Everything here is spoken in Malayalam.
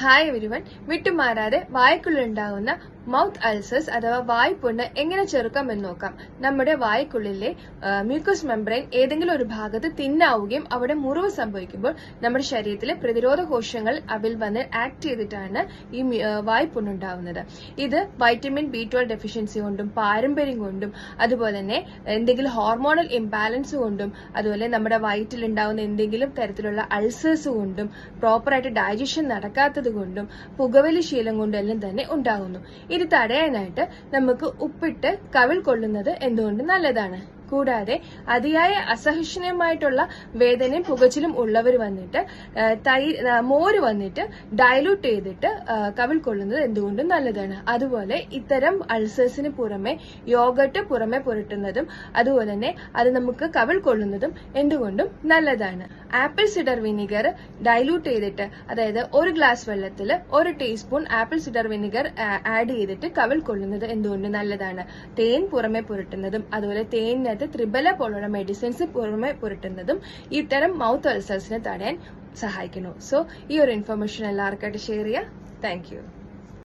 Hi everyone. വിട്ടുമാറാതെ വായ്ക്കുള്ളിലുണ്ടാകുന്ന മൗത്ത് അൾസേഴ്സ് അഥവാ വായ്പുണ്ണ് എങ്ങനെ ചെറുക്കാമെന്ന് നോക്കാം. നമ്മുടെ വായ്ക്കുള്ളിലെ മ്യൂക്കസ് മെംബ്രെയിൻ ഏതെങ്കിലും ഒരു ഭാഗത്ത് തിന്നാവുകയും അവിടെ മുറിവ് സംഭവിക്കുമ്പോൾ നമ്മുടെ ശരീരത്തിലെ പ്രതിരോധ കോശങ്ങൾ അതിൽ വന്ന് ആക്ട് ചെയ്തിട്ടാണ് ഈ വായ്പുണ്ണുണ്ടാവുന്നത്. ഇത് വൈറ്റമിൻ B12 ഡെഫിഷ്യൻസി കൊണ്ടും പാരമ്പര്യം കൊണ്ടും അതുപോലെ തന്നെ എന്തെങ്കിലും ഹോർമോണൽ ഇംബാലൻസ് കൊണ്ടും അതുപോലെ നമ്മുടെ വയറ്റിൽ ഉണ്ടാകുന്ന എന്തെങ്കിലും തരത്തിലുള്ള അൾസേഴ്സ് കൊണ്ടും പ്രോപ്പറായിട്ട് ഡൈജഷൻ നടക്കാത്തത് കൊണ്ടും പുകവലി ശീലം കൊണ്ടും എല്ലാം തന്നെ ഉണ്ടാകുന്നു. ഇത് തടയാനായിട്ട് നമുക്ക് ഉപ്പിട്ട് കവിൾ കൊള്ളുന്നത് എന്തുകൊണ്ട് നല്ലതാണ്. കൂടാതെ അതിയായ അസഹനീയമായിട്ടുള്ള വേദനയും പുകച്ചിലും ഉള്ളവർ വന്നിട്ട് മോര് വന്നിട്ട് ഡയലൂട്ട് ചെയ്തിട്ട് കവിൾ കൊള്ളുന്നത് എന്തുകൊണ്ടും നല്ലതാണ്. അതുപോലെ ഇത്തരം അൾസേഴ്സിന് പുറമെ യോഗട്ട് പുറമെ പുരട്ടുന്നതും അതുപോലെ തന്നെ അത് നമുക്ക് കവിൾ കൊള്ളുന്നതും എന്തുകൊണ്ടും നല്ലതാണ്. ആപ്പിൾ സിഡർ വിനിഗർ ഡയലൂട്ട് ചെയ്തിട്ട്, അതായത് ഒരു ഗ്ലാസ് വെള്ളത്തിൽ 1 teaspoon apple cider vinegar add ചെയ്തിട്ട് കവിൾ കൊള്ളുന്നത് എന്തുകൊണ്ടും നല്ലതാണ്. തേൻ പുറമെ പുരട്ടുന്നതും അതുപോലെ തേനിനകത്ത് ത്രിബല പോലുള്ള മെഡിസിൻസ് പുറമെ പുരട്ടുന്നതും ഇത്തരം മൗത്ത് അൾസേഴ്സിനെ തടയാൻ സഹായിക്കുന്നു. സോ ഈ ഒരു ഇൻഫർമേഷൻ എല്ലാവർക്കായിട്ട് ഷെയർ ചെയ്യുക. Thank you.